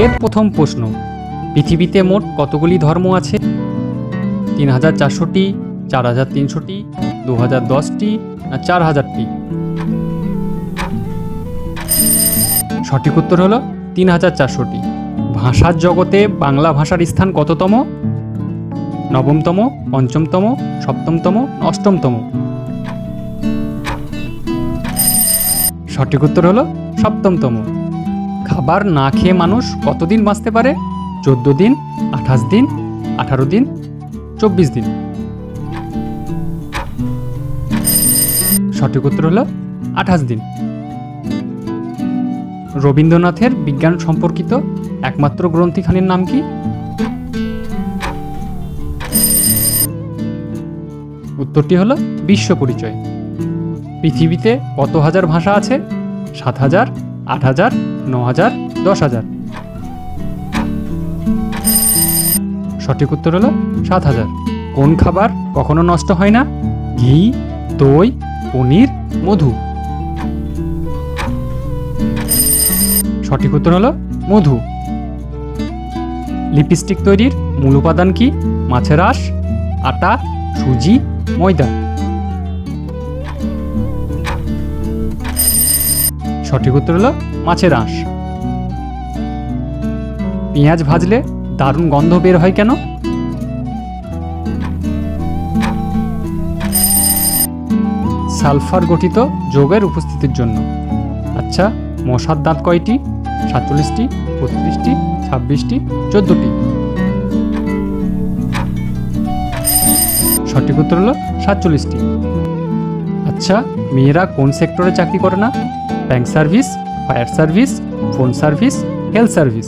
এর প্রথম প্রশ্ন, পৃথিবীতে মোট কতগুলি ধর্ম আছে? ৩,৪০০টি, ৪,৩০০টি, ২,০১০টি না ৪,০০০টি? সঠিক উত্তর হলো ৩,৪০০টি। ভাষার জগতে বাংলা ভাষার স্থান কততম? নবমতম, পঞ্চমতম, সপ্তমতম, অষ্টমতম? সঠিক উত্তর হলো সপ্তমতম। খাবার না খেয়ে মানুষ কতদিন বাঁচতে পারে? ১৪ দিন, ২৮ দিন, ১৮ দিন, ২৪ দিন? সঠিক উত্তর হলো ২৮ দিন। রবীন্দ্রনাথের বিজ্ঞান সম্পর্কিত একমাত্র গ্রন্থিখানির নাম কি? উত্তরটি হলো বিশ্ব পরিচয়। পৃথিবীতে কত হাজার ভাষা আছে? ৭,০০০, ৮,০০০, ৯,০০০, ১০,০০০? সঠিক উত্তর হলো ৭,০০০। কোন খাবার কখনো নষ্ট হয় না? ঘি, দই, পনির, মধু? সঠিক উত্তর হলো মধু। লিপস্টিক তৈরির মূল উপাদান কি? মাছের আঁশ, আটা, সুজি, ময়দা? সঠিক উত্তর হলো মাছের আঁশ। পেঁয়াজ ভাজলে দারুণ গন্ধ বের হয় কেন? সালফার গঠিত যৌগের উপস্থিতির জন্য। আচ্ছা, মশার দাঁত কয়টি? ৪৭টি, ৩৫টি, ২৬টি, ১৪টি? সঠিক উত্তর হলো ৪৭টি। আচ্ছা, মেয়েরা কোন সেক্টরে চাকরি করে না? Bank service, fire service, phone service, health service?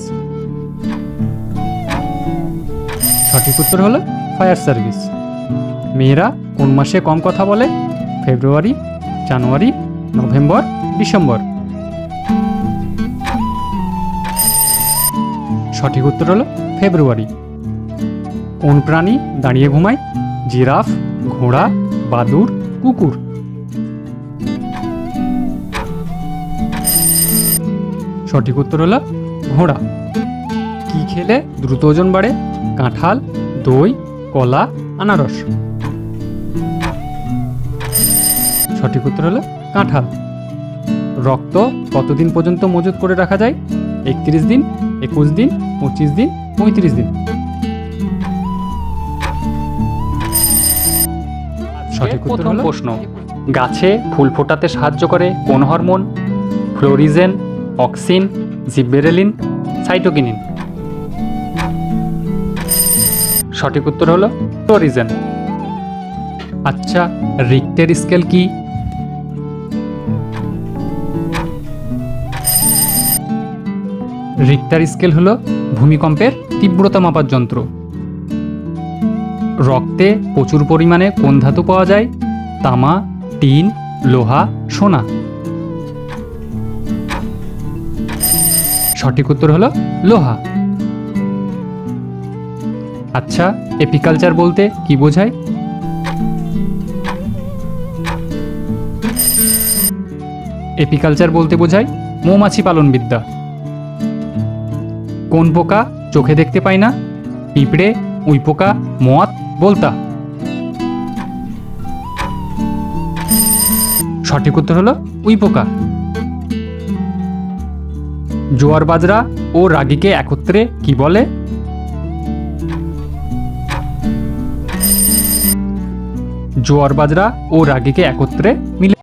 সঠিক উত্তর হলো ফায়ার সার্ভিস। মেয়েরা কোন মাসে কম কথা বলে? ফেব্রুয়ারি, জানুয়ারি, নভেম্বর, ডিসেম্বর? সঠিক উত্তর হলো ফেব্রুয়ারি। কোন প্রাণী দাঁড়িয়ে ঘুমায়? জিরাফ, ঘোড়া, বাদুড়, কুকুর? সঠিক উত্তর হলো ঘোড়া। কি খেলে দ্রুত ওজন বাড়ে? কাঁঠাল, দই, কলা, আনারস? সঠিক উত্তর হলো কাঁঠাল। রক্ত কতদিন পর্যন্ত মজুত করে রাখা যায়? ৩১ দিন, ২১ দিন, ২৫ দিন, ৩৫ দিন? সঠিক উত্তর হলো প্রশ্ন, গাছে ফুল ফোটাতে সাহায্য করে কোন hormone? Florigen, auxin, gibberellin, cytokinin? সঠিক উত্তর হলো ফ্লোরিজেন। আচ্ছা, রিক্টার স্কেল কি? রিক্টার স্কেল হলো ভূমিকম্পের তীব্রতা মাপার যন্ত্র। রক্তে প্রচুর পরিমাণে কোন ধাতু পাওয়া যায়? তামা, টিন, লোহা, সোনা? সঠিক উত্তর হলো লোহা। আচ্ছা, এপিকালচার বলতে কি বোঝায়? এপিকালচার বলতে বোঝায় মৌমাছি পালন বিদ্যা। কোন পোকা চোখে দেখতে পায় না? পিঁপড়ে, উইপোকা, মথ, বোলতা? সঠিক উত্তর হলো উইপোকা। জোয়ার বাজরা ও রাগিকে একত্রে কি বলে? জোয়ার বাজরা ও রাগিকে একত্রে মিলে